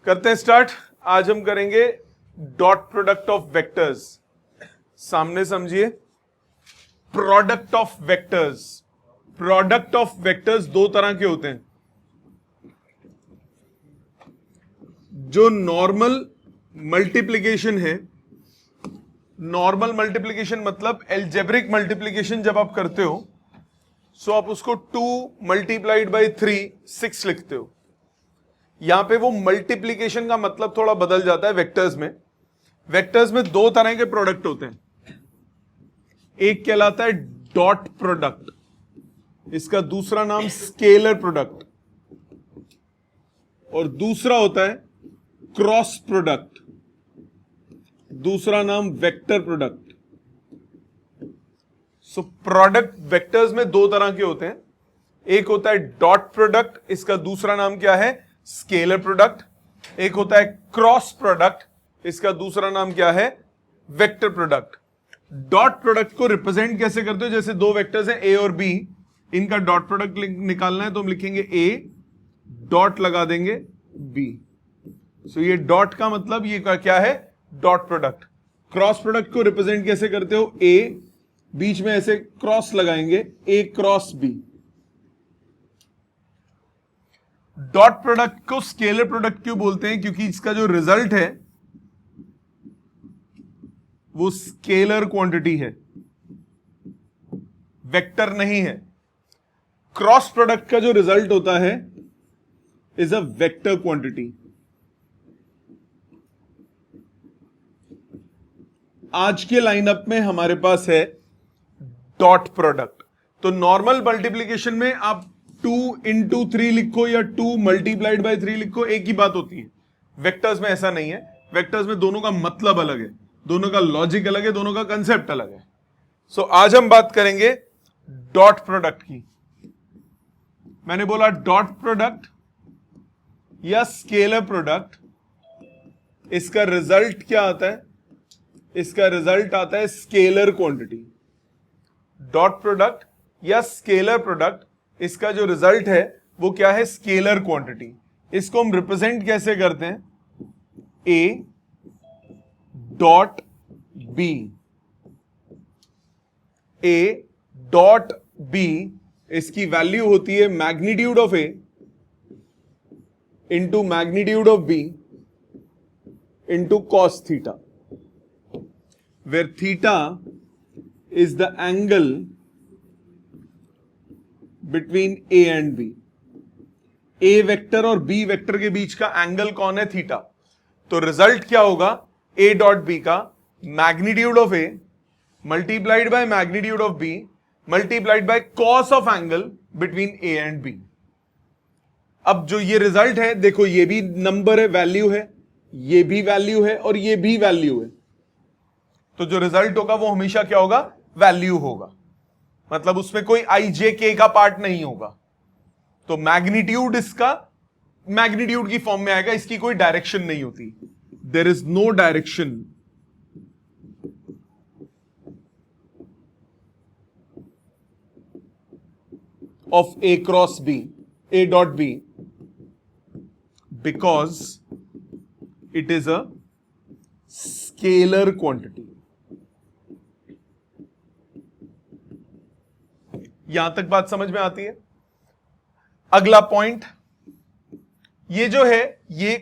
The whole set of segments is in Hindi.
करते हैं स्टार्ट। आज हम करेंगे डॉट प्रोडक्ट ऑफ वेक्टर्स। सामने समझिए, product of vectors. Product of vectors दो तरह के होते हैं, जो नॉर्मल मल्टीप्लिकेशन है। नॉर्मल मल्टीप्लिकेशन मतलब एल्जेब्रिक मल्टीप्लिकेशन जब आप करते हो सो आप उसको 2 मल्टीप्लाइड बाई 3 6 लिखते हो। यहां पे वो मल्टीप्लिकेशन का मतलब थोड़ा बदल जाता है। वेक्टर्स में दो तरह के प्रोडक्ट होते हैं। एक कहलाता है डॉट प्रोडक्ट, इसका दूसरा नाम स्केलर प्रोडक्ट, और दूसरा होता है क्रॉस प्रोडक्ट, दूसरा नाम vector product. So product vectors में दो तरह के होते हैं। एक होता है डॉट प्रोडक्ट, इसका दूसरा नाम क्या है? Scalar product. एक होता है क्रॉस प्रोडक्ट, इसका दूसरा नाम क्या है? Vector product. डॉट प्रोडक्ट को रिप्रेजेंट कैसे करते हो? जैसे दो वेक्टर्स हैं ए और बी, इनका डॉट प्रोडक्ट निकालना है तो हम लिखेंगे ए, डॉट लगा देंगे बी। सो ये डॉट का मतलब ये क्या है? Dot product. क्रॉस प्रोडक्ट को रिप्रेजेंट कैसे करते हो? ए, बीच में ऐसे क्रॉस लगाएंगे, ए क्रॉस बी। डॉट प्रोडक्ट को स्केलर प्रोडक्ट क्यों बोलते हैं? क्योंकि इसका जो रिजल्ट है वो स्केलर क्वांटिटी है, वेक्टर नहीं है। क्रॉस प्रोडक्ट का जो रिजल्ट होता है इज अ वेक्टर क्वांटिटी। आज के लाइनअप में हमारे पास है डॉट प्रोडक्ट। तो नॉर्मल मल्टीप्लिकेशन में आप 2 into 3 लिखो या 2 मल्टीप्लाइड बाय 3 लिखो, एक ही बात होती है। वेक्टर्स में ऐसा नहीं है। वेक्टर्स में दोनों का मतलब अलग है, दोनों का लॉजिक अलग है, दोनों का कंसेप्ट अलग है। सो आज हम बात करेंगे डॉट प्रोडक्ट की। मैंने बोला डॉट प्रोडक्ट या स्केलर प्रोडक्ट, इसका रिजल्ट क्या आता है? इसका रिजल्ट आता है स्केलर क्वांटिटी। डॉट प्रोडक्ट या स्केलर प्रोडक्ट, इसका जो रिजल्ट है वो क्या है? Scalar quantity. इसको हम रिप्रेजेंट कैसे करते हैं? A dot B. A dot B, इसकी वैल्यू होती है magnitude of A into magnitude of B into cos theta, where theta is the angle between A and B. A vector और B वेक्टर के बीच का एंगल कौन है? थीटा। तो रिजल्ट क्या होगा? A डॉट B का magnitude of A multiplied by magnitude of B multiplied by cos of angle between A and B। अब जो ये रिजल्ट है, देखो ये भी नंबर है, वैल्यू है, ये भी वैल्यू है और ये भी वैल्यू है। तो जो रिजल्ट होगा वो हमेशा क्या होगा? वैल्यू होगा। मतलब उसमें कोई आई जे के का पार्ट नहीं होगा। तो मैग्नीट्यूड इसका मैग्नीट्यूड की फॉर्म में आएगा, इसकी कोई डायरेक्शन नहीं होती। There is no direction of A cross B, A dot B, because it is a scalar quantity. यहां तक बात समझ में आती है? अगला पॉइंट, ये जो है ये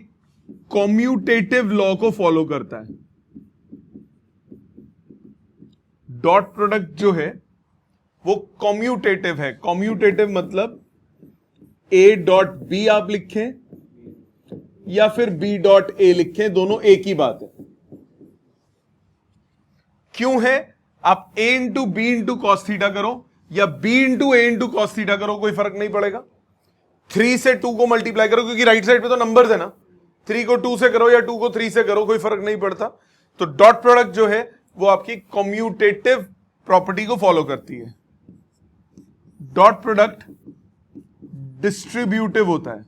कॉम्यूटेटिव लॉ को फॉलो करता है। डॉट प्रोडक्ट जो है वो कॉम्यूटेटिव है। कॉम्यूटेटिव मतलब ए डॉट बी आप लिखें या फिर बी डॉट ए लिखें, दोनों एक ही बात है। क्यों है? आप A into B into cos theta करो या B into A into cos theta करो, कोई फर्क नहीं पड़ेगा। 3 से 2 को मल्टीप्लाई करो, क्योंकि राइट साइड पे तो नंबर्स है ना। 3 को 2 से करो या 2 को 3 से करो, कोई फर्क नहीं पड़ता। तो डॉट प्रोडक्ट जो है वो आपकी कॉम्यूटेटिव प्रॉपर्टी को फॉलो करती है। डॉट प्रोडक्ट डिस्ट्रीब्यूटिव होता है।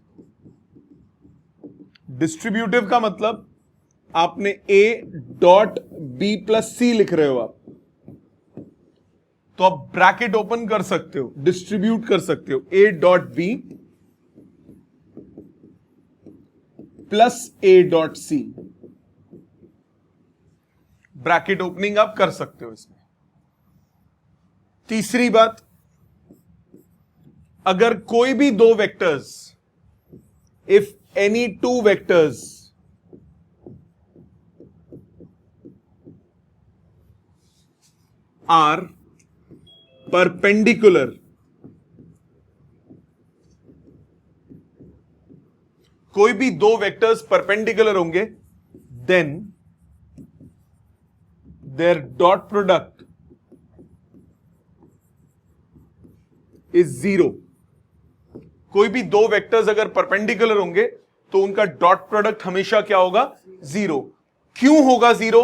डिस्ट्रीब्यूटिव का मतलब आपने ए डॉट बी प्लस सी लिख रहे हो आप, तो आप ब्रैकेट ओपन कर सकते हो, डिस्ट्रीब्यूट कर सकते हो। A dot B plus A dot C. Bracket opening आप कर सकते हो इसमें। तीसरी बात, अगर कोई भी दो vectors, if any two vectors are perpendicular, कोई भी दो वेक्टर्स परपेंडिकुलर होंगे, then their dot product is zero. कोई भी दो वेक्टर्स अगर परपेंडिकुलर होंगे तो उनका डॉट प्रोडक्ट हमेशा क्या होगा? जीरो। क्यों होगा जीरो?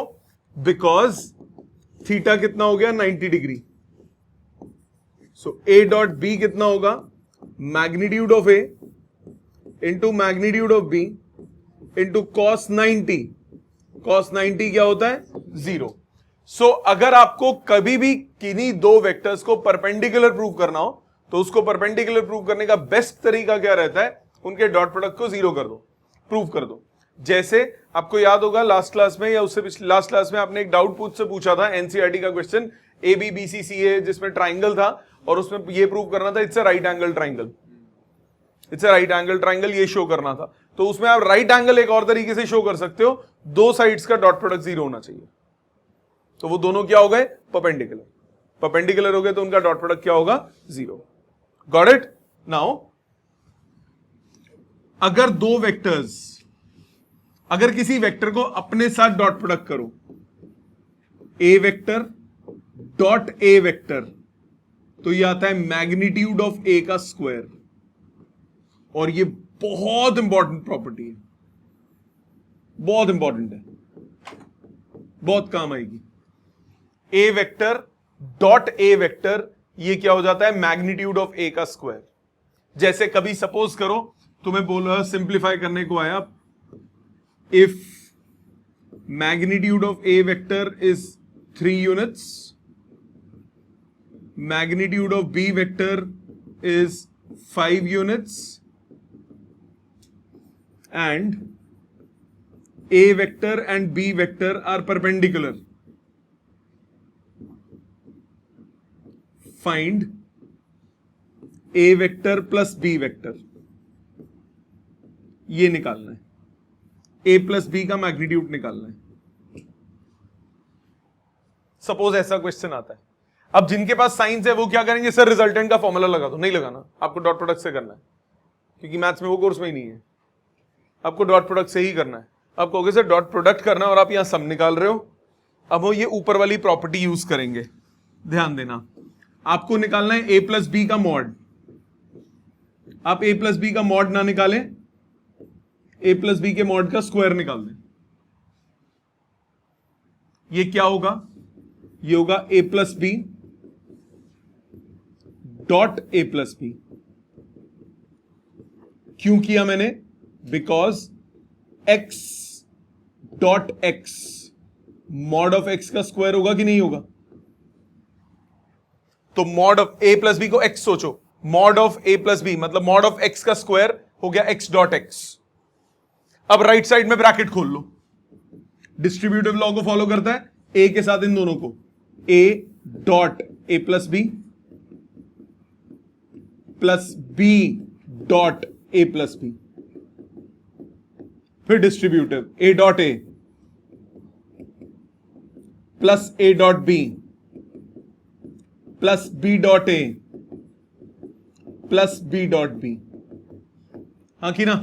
बिकॉज थीटा कितना हो गया? 90 degree. So A dot B कितना होगा? Magnitude of A into magnitude of B into cos 90। Cos 90 क्या होता है? जीरो। सो अगर आपको कभी भी किन्हीं दो वेक्टर्स को परपेंडिकुलर प्रूव करना हो तो उसको परपेंडिकुलर प्रूव करने का बेस्ट तरीका क्या रहता है? उनके डॉट प्रोडक्ट को जीरो कर दो, प्रूव कर दो। जैसे आपको याद होगा लास्ट क्लास में या उससे लास्ट क्लास में आपने एक डाउट पूछा था, एनसीईआरटी का question, A B B C C A, जिसमें ट्राइंगल था और उसमें ये प्रूव करना था it's a right angle triangle. It's a right angle triangle, ये शो करना था। तो उसमें आप राइट एंगल एक और तरीके से शो कर सकते हो, दो साइड्स का डॉट प्रोडक्ट जीरो होना चाहिए। तो वो दोनों क्या हो गए? परपेंडिकुलर। परपेंडिकुलर हो गए तो उनका डॉट प्रोडक्ट क्या होगा? जीरो। Got it? नाउ अगर दो वेक्टर्स, अगर किसी वेक्टर को अपने साथ डॉट प्रोडक्ट करो, ए वेक्टर डॉट ए वेक्टर, तो ये आता है मैग्नीट्यूड ऑफ ए का स्क्वायर। और ये बहुत इंपॉर्टेंट प्रॉपर्टी है, बहुत इंपॉर्टेंट है, बहुत काम आएगी। ए वेक्टर डॉट ए वेक्टर, ये क्या हो जाता है? मैग्नीट्यूड ऑफ ए का स्क्वायर। जैसे कभी सपोज करो तुम्हें बोला, सिंप्लीफाई करने को आया, if magnitude of A vector is 3 units, magnitude of B vector is 5 units, and A vector and B vector are perpendicular. Find A vector plus B vector. ये निकालना है, A plus B का मैग्नीट्यूड निकालना है। सपोज ऐसा क्वेश्चन आता है। अब जिनके पास साइंस है वो क्या करेंगे? सर रिजल्टेंट का फॉर्मूला लगा दो। नहीं लगाना, आपको डॉट प्रोडक्ट से करना है, क्योंकि मैथ्स में वो कोर्स में ही नहीं है। आपको डॉट प्रोडक्ट से ही करना है। आप कहोगे सर डॉट प्रोडक्ट करना और आप यहां सम निकाल रहे हो। अब वो ये ऊपर वाली प्रॉपर्टी यूज करेंगे, ध्यान देना। आपको निकालना है ए प्लस बी का मॉड। आप ए प्लस बी का मॉड ना निकालें, ए प्लस बी के मॉड का स्क्वायर निकाल दें। ये क्या होगा? ये होगा A plus B dot A plus B. क्यों किया मैंने? Because x dot x mod of x का स्क्वायर होगा कि नहीं होगा? तो mod of a plus B को x सोचो, mod of a plus B मतलब मॉड ऑफ x का स्क्वायर हो गया x डॉट x। अब राइट साइड में ब्रैकेट खोल लो, डिस्ट्रीब्यूटिव लॉ को फॉलो करता है, a के साथ इन दोनों को, a dot a plus B plus b dot a plus B, फिर डिस्ट्रीब्यूटिव a dot A plus a dot B plus b dot A plus b dot B. हाँ कि ना?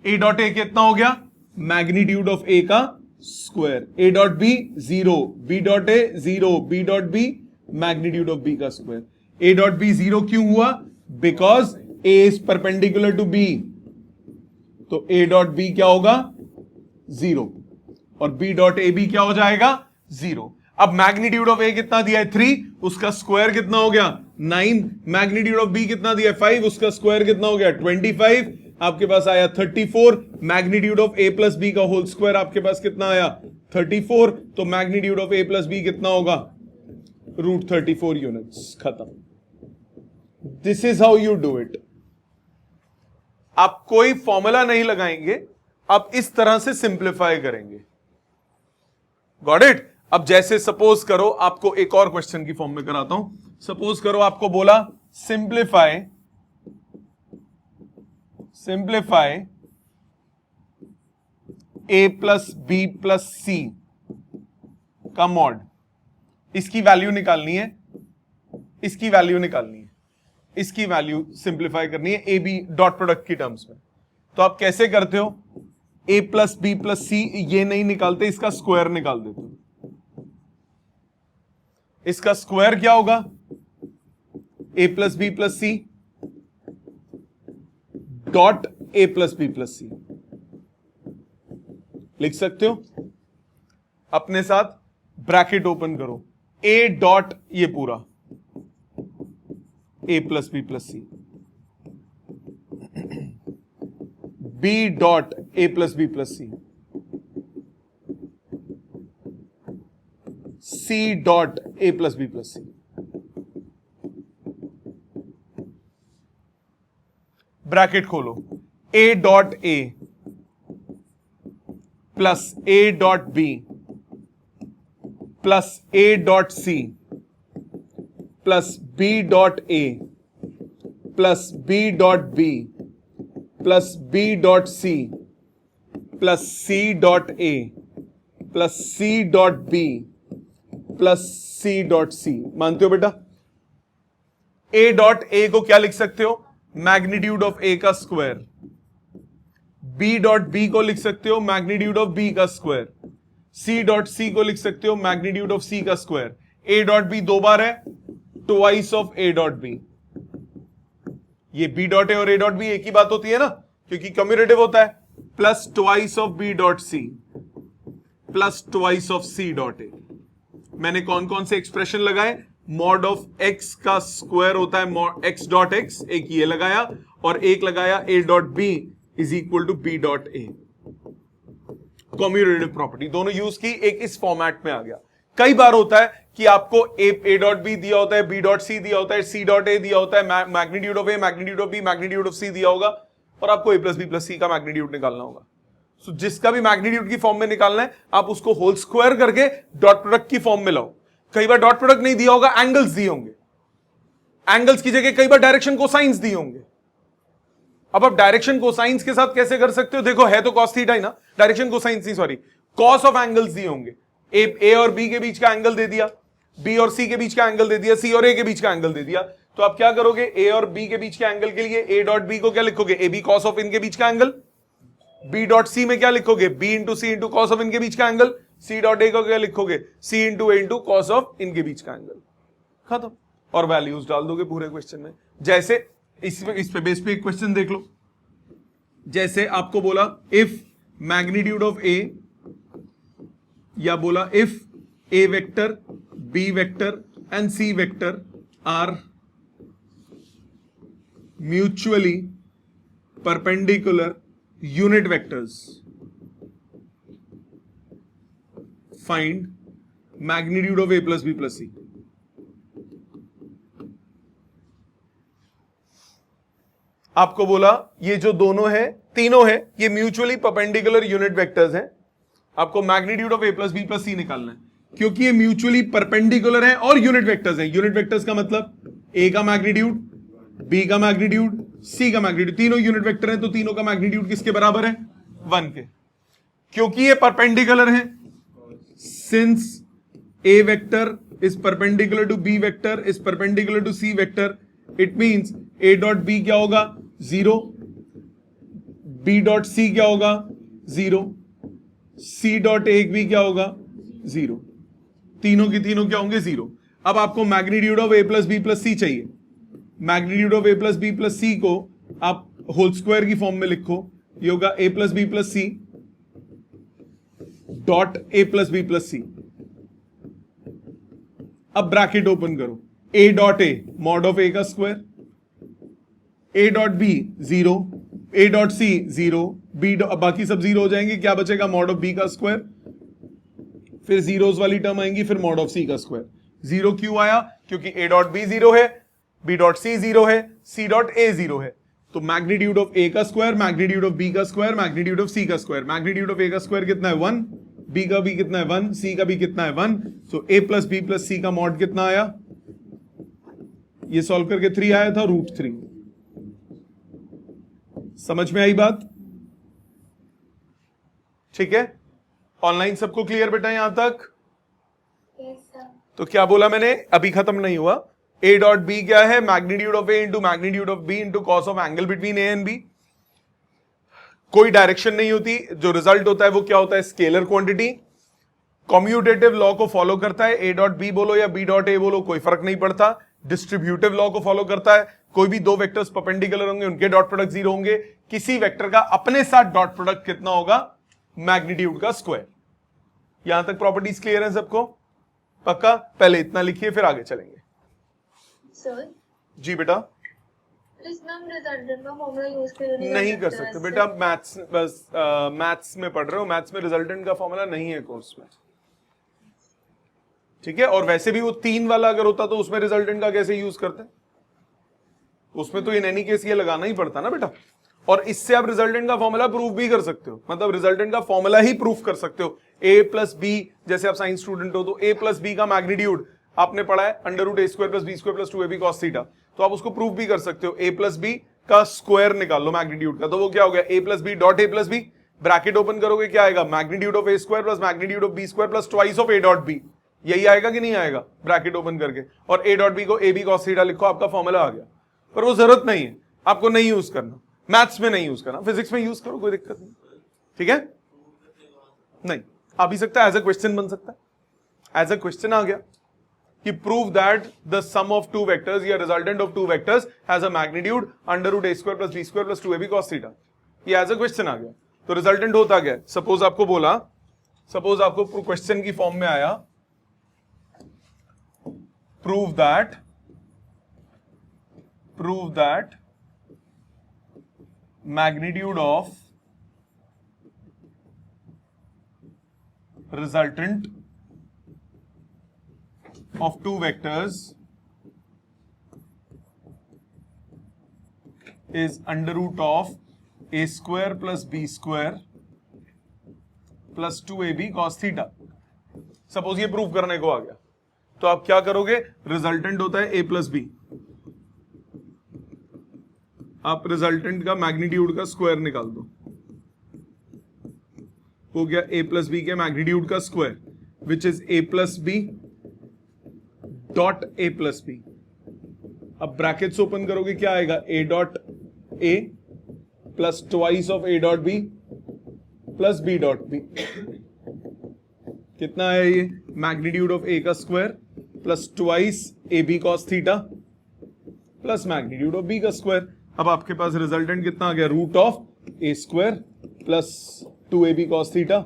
a डॉट ए कितना हो गया? मैग्नीट्यूड ऑफ a का square. a dot B 0, b dot A 0, b dot B magnitude of b का स्क्वायर। a डॉट बी 0 क्यों हुआ? Because a is perpendicular to b, तो a डॉट बी क्या होगा? 0, और b डॉट ए भी क्या हो जाएगा? 0। अब मैग्नीट्यूड ऑफ a कितना दिया है? 3, उसका स्क्वायर कितना हो गया? 9। मैग्नीट्यूड ऑफ b कितना दिया है? 5, उसका स्क्वायर कितना हो गया? 25। आपके पास आया 34। Magnitude of a plus B का होल स्क्वायर आपके पास कितना आया? 34। तो magnitude of a plus B कितना होगा? √34 यूनिट्स। खत्म। This is how you do it. आप कोई फॉर्मूला नहीं लगाएंगे, अब इस तरह से सिंप्लीफाई करेंगे। Got it? अब जैसे सपोज करो, आपको एक और क्वेश्चन की फॉर्म में कराता हूं। सपोज करो आपको बोला simplify a plus B plus C का मॉड, इसकी वैल्यू निकालनी है, इसकी वैल्यू निकालनी है, इसकी वैल्यू सिंप्लीफाई करनी है ए बी डॉट प्रोडक्ट की टर्म्स में। तो आप कैसे करते हो? a प्लस बी प्लस सी ये नहीं निकालते, इसका स्क्वायर निकाल देते हो। इसका स्क्वायर क्या होगा? a plus B plus C dot a plus B plus C लिख सकते हो। अपने साथ ब्रैकेट ओपन करो, a डॉट ये पूरा a plus B plus C, b dot a plus B plus C, c dot a plus B plus C. Bracket खोलो, a dot a plus a dot b plus a dot c plus b dot a plus b dot b plus b dot c plus c dot a plus c dot b plus c dot c। मानते हो बेटा? a डॉट a को क्या लिख सकते हो? मैग्नीट्यूड ऑफ a का स्क्वायर। b डॉट b को लिख सकते हो मैग्नीट्यूड ऑफ b का स्क्वायर। c डॉट c को लिख सकते हो मैग्नीट्यूड ऑफ c का स्क्वायर। a डॉट b दो बार है, twice of a dot b। ये b डॉट a और a डॉट b एक ही बात होती है ना, क्योंकि कम्यूटेटिव होता है। Plus twice of b dot c plus twice of c dot a। मैंने कौन कौन से एक्सप्रेशन लगाए? मॉड ऑफ x का स्क्वायर होता है मॉड x डॉट x, एक ये लगाया, और एक लगाया a dot b is equal to b dot a। Commutative property दोनों यूज की, एक इस फॉर्मेट में आ गया। कई बार होता है कि आपको a डॉट b दिया होता है, b डॉट c दिया होता है, c डॉट a दिया होता है, magnitude of a, magnitude of b, magnitude of c दिया होगा, और आपको a plus b plus c का मैग्नीट्यूड निकालना होगा। सो जिसका भी मैग्नीट्यूड की फॉर्म में निकालना है, आप उसको होल स्क्वायर करके डॉट प्रोडक्ट की फॉर्म में लाओ। कई बार डॉट प्रोडक्ट नहीं दिया होगा, एंगल्स दिए होंगे, एंगल्स की जगह कई बार डायरेक्शन कोसाइंस दिए होंगे। अब आप डायरेक्शन कोसाइंस के साथ कैसे कर सकते हो? देखो है तो कॉस थीटा ही ना, डायरेक्शन कोसाइंस नहीं, सॉरी, कॉस ऑफ एंगल्स दिए होंगे। ए और बी के बीच का एंगल दे दिया, बी और सी के बीच का एंगल दे दिया, सी और ए के बीच का एंगल दे दिया। तो आप क्या करोगे? ए और बी के बीच के एंगल के लिए ए डॉट बी को क्या लिखोगे? ए बी कॉस ऑफ इनके बीच का एंगल। बी डॉट सी में क्या लिखोगे? B into C into cos of इनके बीच का एंगल। सी डॉट ए को क्या लिखोगे? C into A into cos of इनके बीच का एंगल। खत्म। और वैल्यूज डाल दोगे पूरे क्वेश्चन में। जैसे इस पे बेस पे एक क्वेश्चन देख लो। जैसे आपको बोला इफ मैग्नीट्यूड ऑफ ए, या बोला if A vector, B vector and C vector are mutually perpendicular unit vectors, find magnitude of A plus B plus C. आपको बोला ये जो दोनों है, तीनों है, ये म्यूचुअली परपेंडिकुलर यूनिट वेक्टर्स हैं। आपको magnitude of A plus B plus C निकालना है, क्योंकि ये म्यूचुअली परपेंडिकुलर है और यूनिट वेक्टर्स हैं। यूनिट वेक्टर्स का मतलब ए का मैग्नीट्यूड, बी का मैग्नीट्यूड, सी का मैग्नीट्यूड, तीनों यूनिट वेक्टर हैं, तो तीनों का मैग्नीट्यूड किसके बराबर है? 1 के। क्योंकि ये परपेंडिकुलर है, since A vector is perpendicular to B vector is perpendicular to C vector, it means A dot B क्या होगा? 0, बी डॉट सी क्या होगा? 0, सी डॉट ए भी क्या होगा? 0। तीनों की तीनों क्या होंगे? 0। अब आपको magnitude of A plus B plus C चाहिए। Magnitude of A plus B plus C को आप होल स्क्वायर की फॉर्म में लिखो, ये होगा A plus B plus C dot A plus B plus C. अब ब्रैकेट ओपन करो, A dot A mod of A का square, A dot B 0, A dot C 0, B बाकी सब 0 हो जाएंगे, क्या बचेगा? मॉड ऑफ बी का स्क्वायर, फिर जीरोस वाली टर्म आएंगी, फिर मॉड ऑफ सी का स्क्वायर। 0 क्यों आया? क्योंकि ए डॉट बी 0 है, बी डॉट सी 0 है, सी डॉट ए 0 है, तो मैग्नीट्यूड ऑफ ए का स्क्वायर, मैग्नीट्यूड ऑफ बी का स्क्वायर, मैग्नीट्यूड ऑफ सी का स्क्वायर। मैग्नीट्यूड ऑफ ए का स्क्वायर कितना है 1, बी का भी कितना है 1, सी का भी कितना है 1। सो ए प्लस बी प्लस सी का मॉड कितना आया, ये सॉल्व करके 3 आया था, √3। समझ में आई बात? ठीक है, ऑनलाइन सबको क्लियर बेटा यहां तक? तो क्या बोला मैंने, अभी खत्म नहीं हुआ। ए डॉट बी क्या है, magnitude of A into magnitude of B into cos of angle between A and B. कोई डायरेक्शन नहीं होती, जो रिजल्ट होता है वो क्या होता है, स्केलर क्वांटिटी। कम्यूटेटिव लॉ को फॉलो करता है, ए डॉट बी बोलो या बी डॉट ए बोलो कोई फर्क नहीं पड़ता। डिस्ट्रीब्यूटिव लॉ को फॉलो करता है, कोई भी दो वेक्टर्स परपेंडिकुलर होंगे उनके डॉट प्रोडक्ट 0 होंगे। किसी वेक्टर का अपने साथ डॉट प्रोडक्ट कितना होगा, मैग्नीट्यूड का स्क्वायर। यहां तक प्रॉपर्टीज क्लियर है सबको? पक्का? पहले इतना लिखिए फिर आगे चलेंगे। सर जी बेटा, हम रिजल्टेंट का फॉर्मूला यूज नहीं कर सकते बेटा, मैथ्स बस मैथ्स में पढ़ रहे हो, मैथ्स में रिजल्टेंट का फॉर्मूला नहीं है कोर्स में, ठीक है। और वैसे भी वो 3 वाला अगर होता तो उसमें रिजल्टेंट का कैसे यूज करते, उसमें तो इन एनी केस ये लगाना ही पड़ता ना बेटा। और इससे आप रिजल्टेंट का फॉर्मूला प्रूफ भी कर सकते हो, मतलब रिजल्टेंट का फॉर्मूला ही प्रूफ कर सकते हो। ए प्लस बी, जैसे आप साइंस स्टूडेंट हो तो ए प्लस बी का मैग्नीट्यूड आपने पढ़ा है √a² + b² + 2ab cos theta, तो आप उसको प्रूफ भी कर सकते हो। ए प्लस बी का स्क्वायर निकाल लो मैग्नीट्यूड का, तो वो क्या हो गया, a plus B dot a plus B, bracket open करोगे क्या आएगा, magnitude of a² + magnitude of b² + twice of a dot b। यही आएगा कि नहीं आएगा, ब्रैकेट ओपन करके। और a डॉट b को ab cos थीटा लिखो, आपका फॉर्मूला आ गया। पर वो जरूरत नहीं है, आपको नहीं यूज करना, मैथ्स में नहीं यूज करना, फिजिक्स में यूज करो, कोई दिक्कत नहीं, ठीक है। नहीं आ भी सकता है, एज अ क्वेश्चन बन सकता है, एज अ क्वेश्चन आ गया कि prove that the sum of two vectors या resultant of two vectors has a magnitude √a² + b² + 2ab cos theta. ये एज अ क्वेश्चन आ गया। तो रिजल्टेंट होता क्या, सपोज आपको बोला, सपोज आपको क्वेश्चन की फॉर्म में आया, prove that magnitude of resultant of two vectors is √of a² + b² + 2ab cos theta. Suppose ये प्रूव करने को आ गया, तो आप क्या करोगे, रिजल्टेंट होता है a + b, आप रिजल्टेंट का मैग्नीट्यूड का स्क्वायर निकाल दो, हो गया a + b के मैग्नीट्यूड का square, which is a + b dot a + b। अब ब्रैकेट्स ओपन करोगे क्या आएगा, a dot a plus twice of a dot b plus b dot b। कितना है ये, मैग्नीट्यूड ऑफ a का square plus twice ab cos theta plus magnitude of b का स्क्वायर। अब आपके पास रिजल्टेंट कितना आ गया, √a² plus 2ab cos theta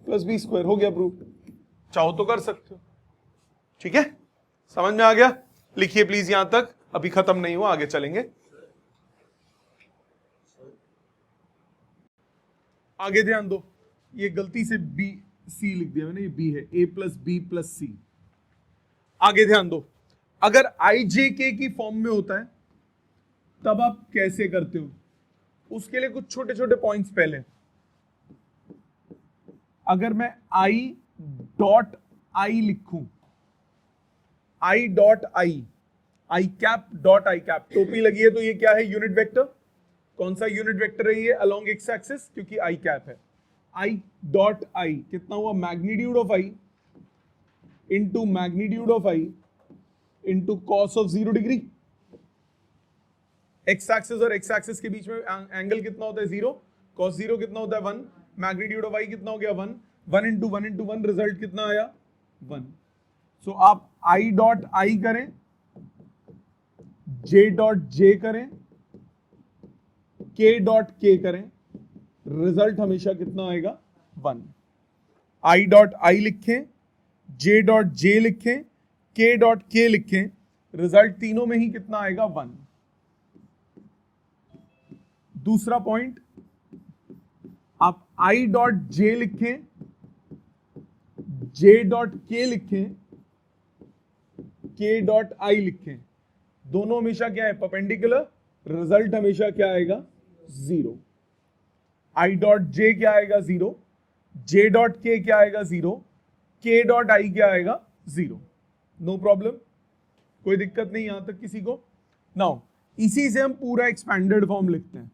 plus b²। हो गया प्रूफ, चाहो तो कर सकते हो, ठीक है। समझ में आ गया? लिखिए प्लीज यहां तक, अभी खत्म नहीं हुआ, आगे चलेंगे। आगे ध्यान दो, ये गलती से बी सी लिख दिया मैंने, ये बी है, a + b + c। आगे ध्यान दो, अगर ijk की फॉर्म में होता है तब आप कैसे करते हो, उसके लिए कुछ छोटे छोटे पॉइंट्स पहले। अगर मैं i डॉट i लिखूं, i dot i cap dot i cap, टोपी लगी है तो ये क्या है, यूनिट वेक्टर। कौन सा यूनिट वेक्टर है ये, अलोंग एक्स एक्सिस, क्योंकि i कैप है। i डॉट i कितना हुआ, magnitude of i into magnitude of i into cos of 0 degree. X axis और एक्स एक्सिस के बीच में एंगल कितना होता है, 0, कॉस 0 कितना होता है, 1, मैग्नीट्यूड ऑफ i कितना हो गया, 1, 1 इंटू 1 इंटू 1, रिजल्ट कितना आया, 1। सो आप i डॉट i करें, j डॉट j करें, k डॉट k करें, रिजल्ट हमेशा कितना आएगा, 1। i डॉट i लिखें, j डॉट j लिखें, k डॉट k लिखें, रिजल्ट तीनों में ही कितना आएगा, 1। दूसरा पॉइंट, आप i डॉट j लिखें, j डॉट k लिखें, k डॉट i लिखें, दोनों हमेशा क्या है, परपेंडिकुलर, रिजल्ट हमेशा क्या आएगा, 0। आई डॉट जे क्या आएगा, 0। जे डॉट के क्या आएगा, 0। के डॉट आई क्या आएगा, 0। नो प्रॉब्लम, कोई दिक्कत नहीं यहां तक किसी को। नाउ इसी से हम पूरा एक्सपैंडेड फॉर्म लिखते हैं।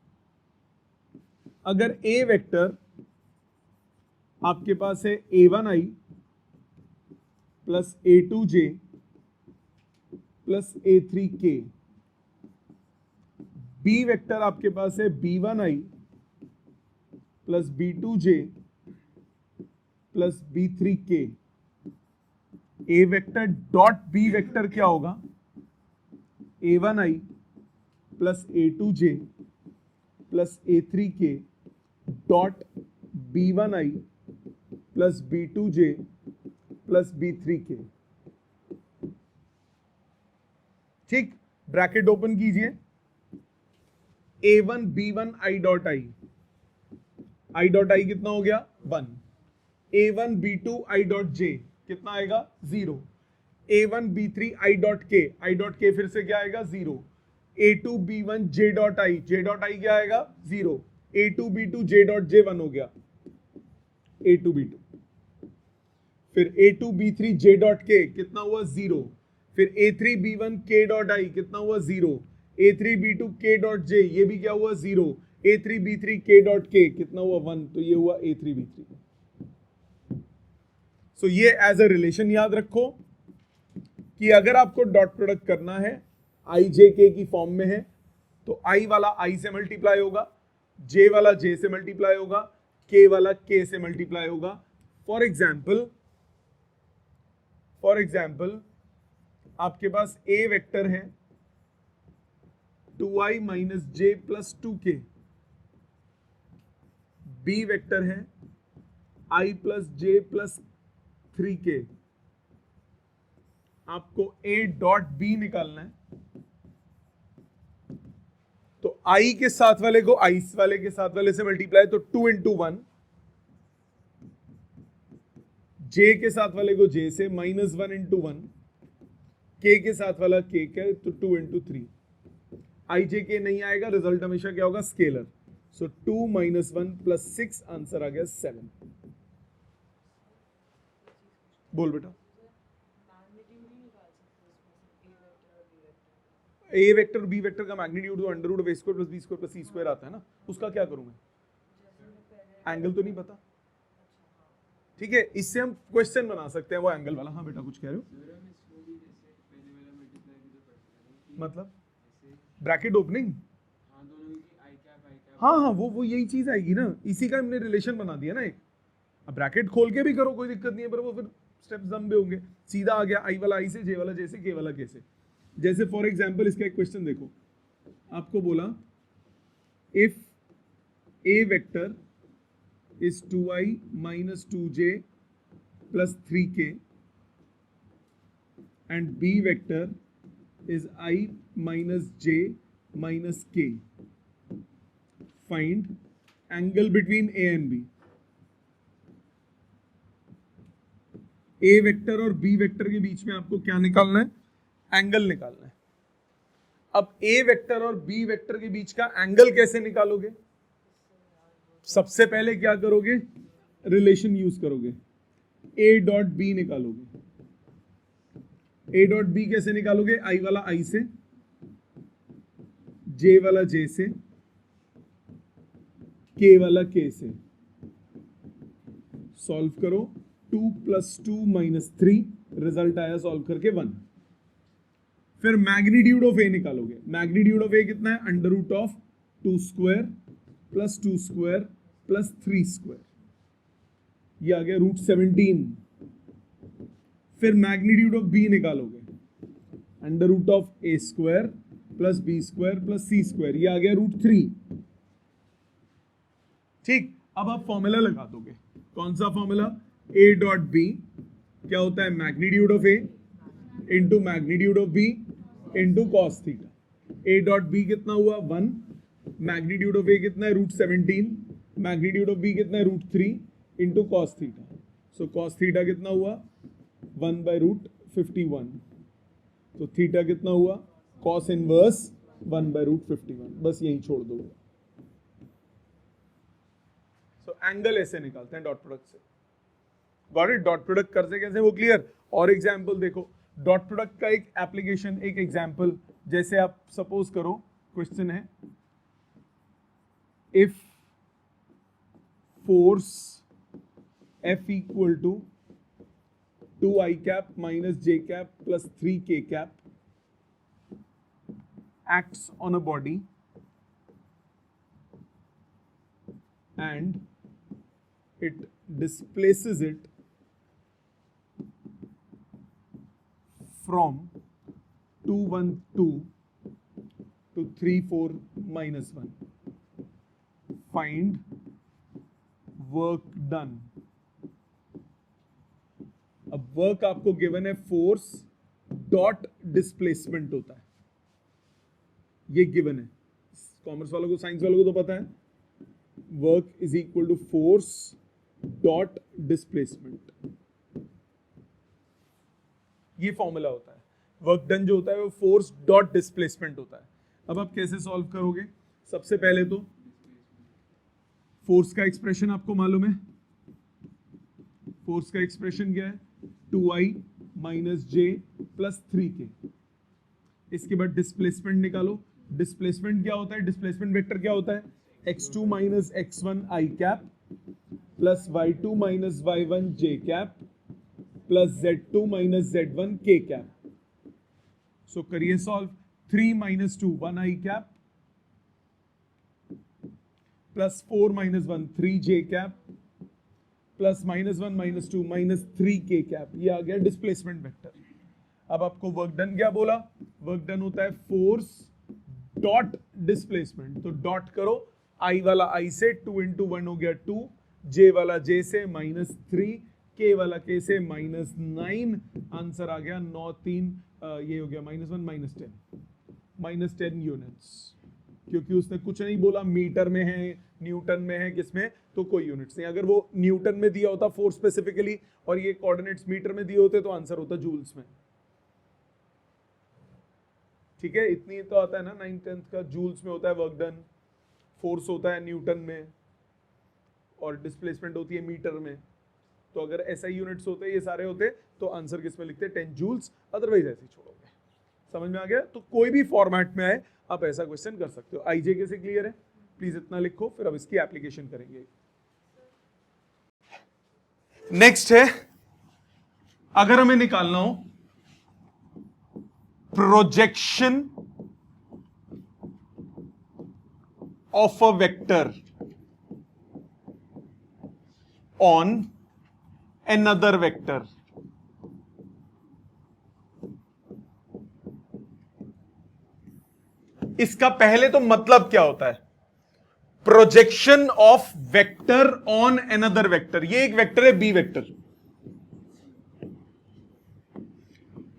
अगर ए वेक्टर आपके पास है a1i plus a2j plus a3k, B vector आपके पास है b1i plus b2j plus b3k, ए वेक्टर डॉट बी वेक्टर क्या होगा, a1i plus a2j plus a3k dot b1i plus b2j plus b3k। ठीक, ब्रैकेट ओपन कीजिए, a1 b1 i dot I, i dot I कितना हो गया, 1। a1 b2 i dot j कितना आएगा, 0। a1 b3 i dot k फिर से क्या आएगा, 0। a2 b1 j dot I क्या आएगा, 0। a2 b2 j dot j 1 हो गया, a2 b2। फिर a2 b3 j dot k कितना हुआ, 0। फिर a3 b1 k dot i कितना हुआ, 0। a3 b2 k dot j ये भी क्या हुआ, 0। a3 b3 k dot k कितना हुआ, 1। तो ये हुआ a3 b3। सो ये एज अ रिलेशन याद रखो कि अगर आपको डॉट प्रोडक्ट करना है आई जे के की फॉर्म में है तो आई वाला आई से मल्टीप्लाई होगा, जे वाला जे से मल्टीप्लाई होगा, के वाला के से मल्टीप्लाई होगा। फॉर एग्जाम्पल आपके पास ए वेक्टर है 2i माइनस जे प्लस 2k, बी वेक्टर है i plus J plus 3k। आपको a डॉट बी निकालना है, तो i के साथ वाले को i वाले के साथ वाले से मल्टीप्लाई, तो 2 इंटू 1, j के साथ वाले को j से, माइनस 1 इंटू 1, k के साथ वाला k का, तो 2 इंटू 3। i j k नहीं आएगा, रिजल्ट हमेशा क्या होगा, scalar. So 2 minus 1 plus 6, answer आ गया 7। बोल बेटा। ए वेक्टर और बी वेक्टर का मैग्नीट्यूड तो under root of A square plus B square plus C square आता है ना, उसका क्या करूंगा, एंगल तो नहीं पता। ठीक है, इससे हम क्वेश्चन बना सकते हैं वो एंगल वाला। हाँ बेटा कुछ कह रहे हो, मतलब ब्रैकेट ओपनिंग, हाँ वो यही चीज आएगी ना, इसी का हमने रिलेशन बना दिया ना एक। अब ब्रैकेट खोल के भी करो कोई दिक्कत नहीं है, पर वो फिर स्टेप्स लंबे होंगे। सीधा आ गया आई वाला आई से, जे वाला जे से, के वाला के से। जैसे फॉर एग्जांपल इसका एक क्वेश्चन देखो, आपको बोला if A vector is 2i minus 2j plus 3k and B vector is i minus j minus k, find angle between a and b। A vector और बी वेक्टर के बीच में आपको क्या निकालना है, एंगल निकालना है। अब ए वेक्टर और बी वेक्टर के बीच का एंगल कैसे निकालोगे, सबसे पहले क्या करोगे, रिलेशन यूज करोगे, ए डॉट बी निकालोगे। ए डॉट बी कैसे निकालोगे, आई वाला आई से, जे वाला जे से, के वाला के से। सॉल्व करो, 2 प्लस 2 माइनस 3, रिजल्ट आया सॉल्व करके 1। फिर मैग्नीट्यूड ऑफ ए निकालोगे, मैग्नीट्यूड ऑफ ए कितना है, under root of 2 square plus 2 square plus 3 square, ये आ गया रूट 17। फिर मैग्नीट्यूड ऑफ बी निकालोगे, under root of A square plus B square plus C square, ये आ गया रूट 3। ठीक, अब आप फॉर्मूला लगा दोगे, कौन सा फॉर्मूला, ए डॉट बी क्या होता है, magnitude of A into magnitude of B into cos theta. A dot B कितना हुआ, 1, मैग्नीट्यूड ऑफ ए कितना है, रूट 17, मैग्नीट्यूड ऑफ बी कितना है, root 3 into cos theta. So cos theta कितना हुआ, 1 बाय रूट 51। तो थीटा कितना हुआ, कॉस इनवर्स 1/√51, बस यही छोड़ दोगे। सो एंगल ऐसे निकालते हैं डॉट प्रोडक्ट से। Got it? डॉट प्रोडक्ट करते कैसे वो क्लियर? और एग्जाम्पल देखो, डॉट प्रोडक्ट का एक एप्लीकेशन, एक एग्जाम्पल, जैसे आप सपोज करो क्वेश्चन है, if force F equal to 2i cap minus j cap plus 3k cap acts on a body and it displaces it from 212 to 34 minus 1. Find work done. अब वर्क आपको गिवन है, फोर्स डॉट डिस्प्लेसमेंट होता है, ये गिवन है। कॉमर्स वालों को, साइंस वालों को तो पता है, work is equal to force dot displacement, ये फॉर्मूला होता है। वर्क डन जो होता है वो फोर्स डॉट डिस्प्लेसमेंट होता है। अब आप कैसे सॉल्व करोगे? सबसे पहले तो फोर्स का एक्सप्रेशन आपको मालूम है, फोर्स का एक्सप्रेशन क्या है? 2i माइनस जे प्लस 3k। इसके बाद डिस्प्लेसमेंट निकालो। डिस्प्लेसमेंट क्या होता है? डिस्प्लेसमेंट वेक्टर क्या होता है? x2 minus x1 i cap plus y2 minus y1 j cap plus z2 minus z1 k cap. So करिए solve. 3 minus 2 1 i cap plus 4 minus 1 3 j cap plus -1 -2 -3k cap, ये आ गया डिस्प्लेसमेंट वेक्टर। अब आपको वर्क डन क्या बोला? वर्क डन होता है फोर्स डॉट डिस्प्लेसमेंट। तो डॉट करो, i वाला i से 2 × 1 हो गया 2, j वाला j से -3, k वाला k से -9। आंसर आ गया 9 3, ये हो गया -1 -10 यूनिट्स, क्योंकि उसने कुछ नहीं बोला मीटर में है, न्यूटन में है, किसमें, तो कोई यूनिट्स नहीं। अगर वो न्यूटन में दिया होता फोर्स स्पेसिफिकली और ये कोऑर्डिनेट्स मीटर में दिए होते तो आंसर होता जूल्स में। ठीक है, इतनी तो आता है ना 9th 10th का, जूल्स में होता है वर्क डन, फोर्स होता है न्यूटन में और डिस्प्लेसमेंट होती है मीटर में। तो अगर ऐसा यूनिट्स होते, ये सारे होते, तो आंसर किसमें लिखते? 10 जूल्स। अदरवाइज ऐसे ही छोड़ोगे। समझ में आ गया? तो कोई भी फॉर्मेट में आए आप ऐसा क्वेश्चन कर सकते हो। आईजे कैसे क्लियर है? प्लीज इतना लिखो, फिर अब इसकी एप्लीकेशन करेंगे। नेक्स्ट है, अगर हमें निकालना हो projection of a vector on another vector, इसका पहले तो मतलब क्या होता है? Projection of vector on another vector. ये एक वेक्टर है बी वेक्टर,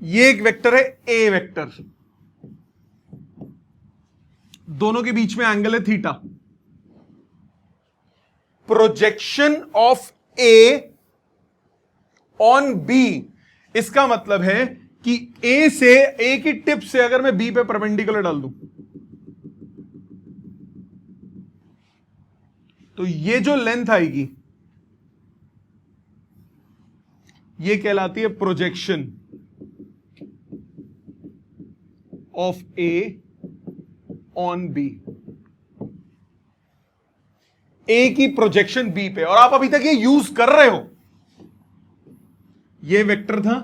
ये एक वेक्टर है ए वेक्टर, दोनों के बीच में एंगल है theta. Projection of A on B, इसका मतलब है कि ए से, ए की टिप से अगर मैं बी पे परपेंडिकुलर डाल दूं तो ये जो लेंथ आएगी ये कहलाती है projection of A on B. A की प्रोजेक्शन बी पे, और आप अभी तक ये यूज कर रहे हो। ये वेक्टर था,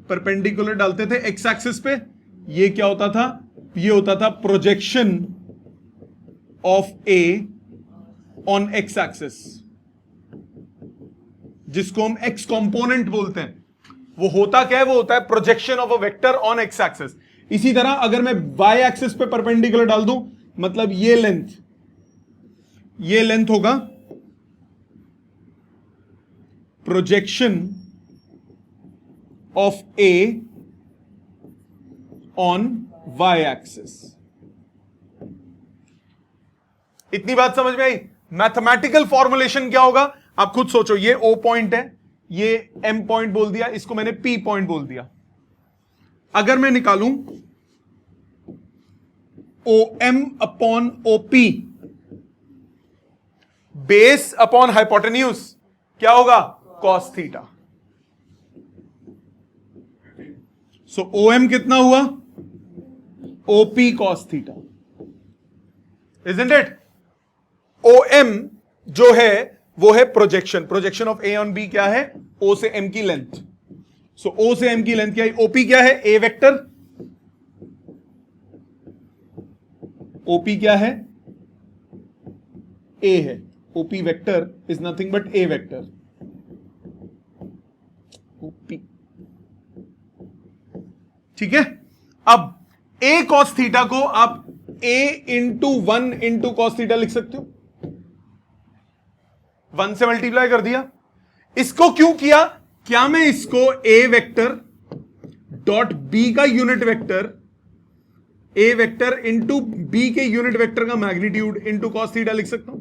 परपेंडिकुलर डालते थे एक्स एक्सिस पे, ये क्या होता था? ये होता था projection of A on x axis, जिसको हम एक्स कंपोनेंट बोलते हैं। वो होता क्या है? वो होता है projection of a vector on x axis. इसी तरह अगर मैं वाई एक्सिस पे परपेंडिकुलर डाल दूं, मतलब ये लेंथ होगा projection of A on Y axis. इतनी बात समझ में आई? मैथमेटिकल फॉर्मुलेशन क्या होगा आप खुद सोचो। ये ओ पॉइंट है, ये एम पॉइंट बोल दिया, इसको मैंने पी पॉइंट बोल दिया। अगर मैं निकालूं OM upon OP base upon hypotenuse क्या होगा? cos theta. सो OM कितना हुआ? OP cos theta, isn't it? OM जो है वो है projection of A on B क्या है? O से M की लेंथ। सो O से M की लेंथ क्या है? OP क्या है? A vector. OP क्या है? A है। OP vector is nothing but A vector. OP ठीक है। अब A cos थीटा को आप A into 1 into cos theta लिख सकते हो। 1 से मल्टीप्लाई कर दिया। इसको क्यों किया? क्या मैं इसको A वेक्टर डॉट B का unit vector, A vector into B के यूनिट वेक्टर का मैग्नीट्यूड इंटू कॉस थीटा लिख सकता हूं?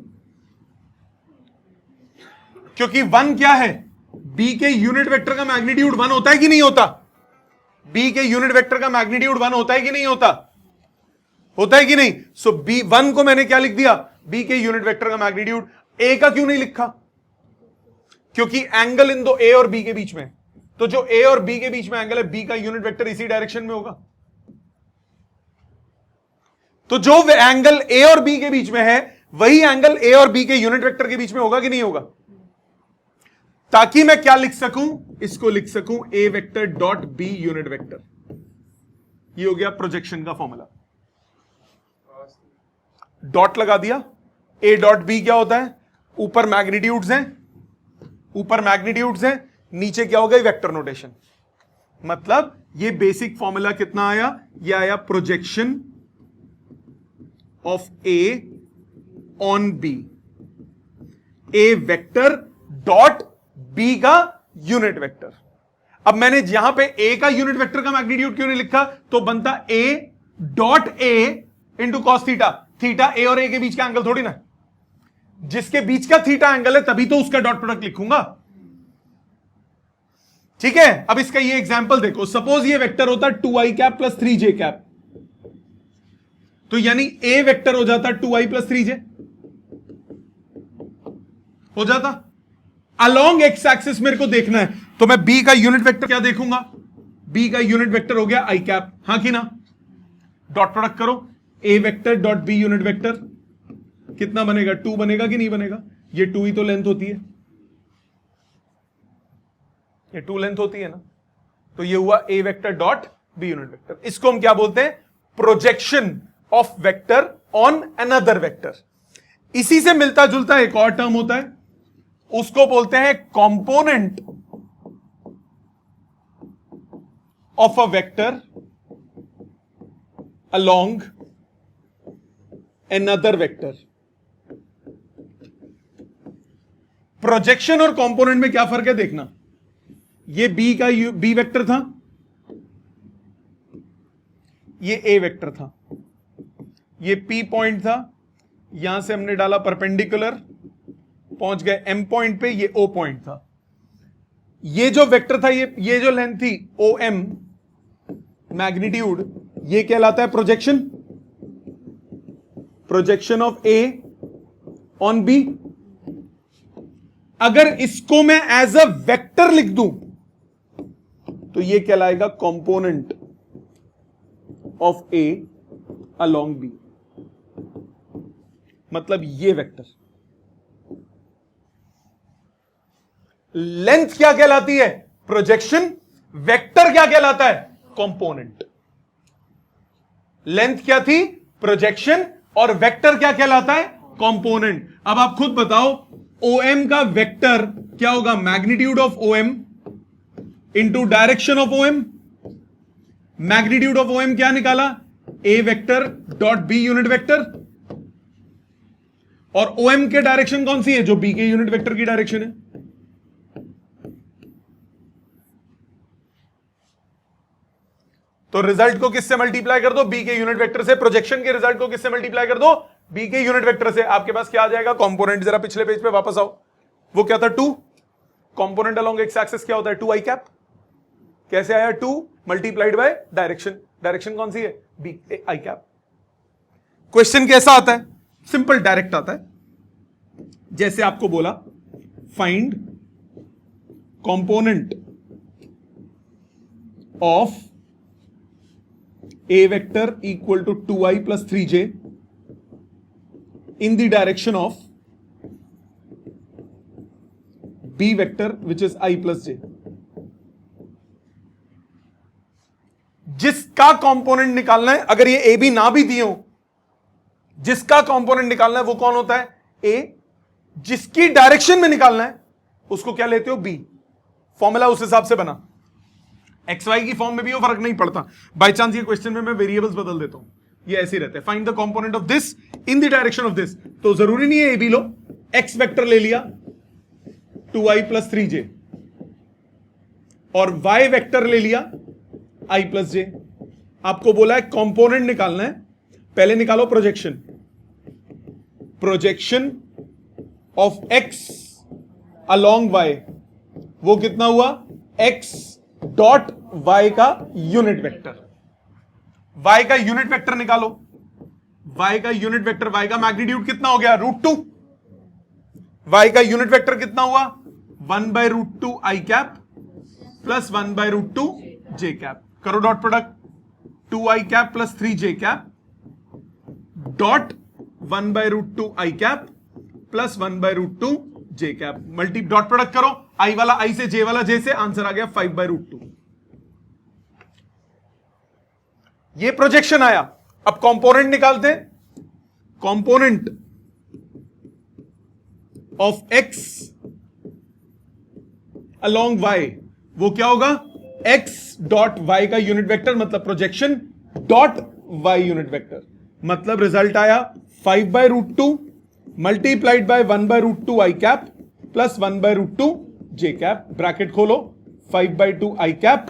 क्योंकि 1 क्या है? B के यूनिट वेक्टर का मैग्नीट्यूड 1 होता है कि नहीं होता? B के यूनिट वेक्टर का मैग्नीट्यूड 1 होता है कि नहीं होता? होता है कि नहीं? सो B1 को मैंने क्या लिख दिया? B के यूनिट वेक्टर का मैग्नीट्यूड। A का क्यों नहीं लिखा? क्योंकि एंगल इन दो A और B के बीच में, तो जो A और B के बीच में एंगल है, B का यूनिट वेक्टर इसी डायरेक्शन में होगा। तो जो एंगल A और B के बीच में है वही एंगल A और B के यूनिट वेक्टर के बीच में होगा कि नहीं होगा? ताकि मैं क्या लिख सकूं? इसको लिख सकूं A vector dot B unit vector. ये हो गया प्रोजेक्शन का फॉर्मूला। डॉट लगा दिया। A डॉट B क्या होता है? ऊपर मैग्नीट्यूड्स हैं, ऊपर मैग्नीट्यूड्स हैं, नीचे क्या होगा? Vector notation. मतलब ये बेसिक फॉर्मूला कितना आया? ये आया projection of A on B, A vector dot B का यूनिट वेक्टर। अब मैंने यहां पे A का यूनिट वेक्टर का मैग्नीट्यूड क्यों नहीं लिखा? तो बनता A dot A into cos theta. Theta A और A के बीच का एंगल थोड़ी ना, जिसके बीच का थीटा एंगल है तभी तो उसका डॉट प्रोडक्ट लिखूंगा। ठीक है। अब इसका ये एग्जांपल देखो। सपोज ये वेक्टर होता 2i cap plus 3j cap, तो यानी A वेक्टर हो जाता 2i प्लस 3j हो जाता। अलोंग एक्स एक्सिस मेरे को देखना है, तो मैं B का यूनिट वेक्टर क्या देखूंगा? B का यूनिट वेक्टर हो गया i कैप, हां कि ना? डॉट प्रोडक्ट करो, A vector dot B unit vector कितना बनेगा? 2 बनेगा कि नहीं बनेगा? ये 2 ही तो लेंथ होती है, ये 2 लेंथ होती है ना। तो ये हुआ A vector dot B unit vector. इसको हम क्या बोलते हैं? Projection of vector on another vector. इसी से मिलता जुलता एक और टर्म होता है, उसको बोलते हैं component of a vector along another vector. Projection और कंपोनेंट में क्या फर्क है देखना। ये B वेक्टर था, ये A वेक्टर था, ये P पॉइंट था, यहां से हमने डाला परपेंडिकुलर, पहुंच गए M पॉइंट पे, ये O पॉइंट था। ये जो वेक्टर था, ये जो लेंथ थी OM मैग्नीट्यूड, ये कहलाता है projection, projection of A on B। अगर इसको मैं एज अ वेक्टर लिख दूं तो ये कहलाएगा component of A along B। मतलब ये वेक्टर। लेंथ क्या कहलाती है? प्रोजेक्शन। वेक्टर क्या कहलाता है? कंपोनेंट। लेंथ क्या थी? प्रोजेक्शन। और वेक्टर क्या कहलाता है? कंपोनेंट। अब आप खुद बताओ, OM का वेक्टर क्या होगा? Magnitude of OM into direction of OM। Magnitude of OM क्या निकाला? A vector dot B unit vector. और OM के डायरेक्शन कौन सी है? जो B के यूनिट वेक्टर की डायरेक्शन है। तो रिजल्ट को किससे मल्टीप्लाई कर दो? B के यूनिट वेक्टर से। प्रोजेक्शन के रिजल्ट को किससे मल्टीप्लाई कर दो? B के यूनिट वेक्टर से। आपके पास क्या आ जाएगा? कंपोनेंट। जरा पिछले पेज पे वापस आओ, वो क्या था? 2। कंपोनेंट अलोंग एक्स एक्सिस क्या होता है? 2i cap. कैसे आया? 2 मल्टीप्लाइड बाय डायरेक्शन। डायरेक्शन कौन सी है? B i cap. क्वेश्चन कैसा आता है? सिंपल, डायरेक्ट आता है। जैसे आपको बोला find component of a vector equal to 2i plus 3j in the direction of b vector which is i plus j। जिसका कंपोनेंट निकालना है, अगर ये a b ना भी दिए हो, जिसका कंपोनेंट निकालना है वो कौन होता है? a। जिसकी डायरेक्शन में निकालना है उसको क्या लेते हो? b। फॉर्मूला उस हिसाब से बना। एक्स वाई की फॉर्म में भी वो फर्क नहीं पड़ता। बाय चांस ये क्वेश्चन में मैं वेरिएबल्स बदल देता हूं, ये ऐसे ही रहते हैं। Find the component of this in the direction of this, तो जरूरी नहीं है ए बी लो, एक्स वेक्टर ले लिया 2i प्लस 3j और y वेक्टर ले लिया i प्लस j। आपको बोला है कंपोनेंट निकालना है, पहले निकालो projection. Projection of x along y, वो कितना हुआ? x डॉट y का यूनिट वेक्टर। y का यूनिट वेक्टर निकालो। y का यूनिट वेक्टर, y का मैग्नीट्यूड कितना हो गया? √2। y का यूनिट वेक्टर कितना हुआ? 1/√2 i cap plus 1/√2 j cap. करो dot product, 2i cap plus 3j cap dot 1/√2 i cap plus 1/√2 j cap. Multi dot product करो, i वाला i से, j वाला j से, आंसर आ गया 5/√2। ये प्रोजेक्शन आया। अब कंपोनेंट निकालते हैं। Component of x along y, वो क्या होगा? x डॉट y का यूनिट वेक्टर, मतलब projection dot y unit vector. मतलब रिजल्ट आया 5/√2 multiplied by 1/√2 i cap plus 1/√2 j cap. Bracket खोलो, 5/2 i cap,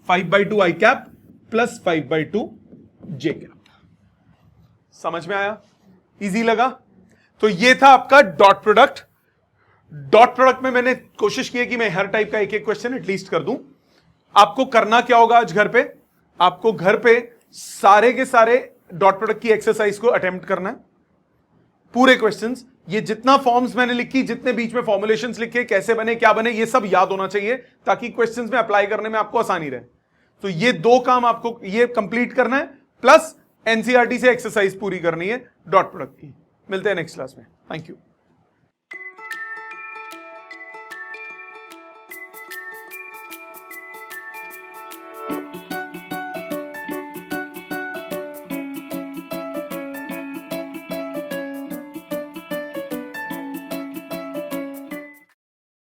5/2 i cap plus 5/2 j cap. समझ में आया? इजी लगा? तो ये था आपका डॉट प्रोडक्ट। डॉट प्रोडक्ट में मैंने कोशिश की है कि मैं हर टाइप का एक एक क्वेश्चन एटलीस्ट कर दूं। आपको करना क्या होगा आज घर पे? आपको घर पे सारे के सारे डॉट प्रोडक्ट की एक्सरसाइज को अटेम्प्ट करना है, पूरे क्वेश्चंस। ये जितना फॉर्म्स मैंने लिखी, जितने बीच में फॉर्मुलेशंस लिखे, कैसे बने, क्या बने, ये सब याद होना चाहिए ताकि क्वेश्चंस में अप्लाई करने में आपको आसानी रहे। तो ये दो काम आपको ये कंप्लीट करना है, प्लस एनसीईआरटी से एक्सरसाइज पूरी करनी है डॉट प्रोडक्ट की। मिलते हैं नेक्स्ट क्लास में। Thank you.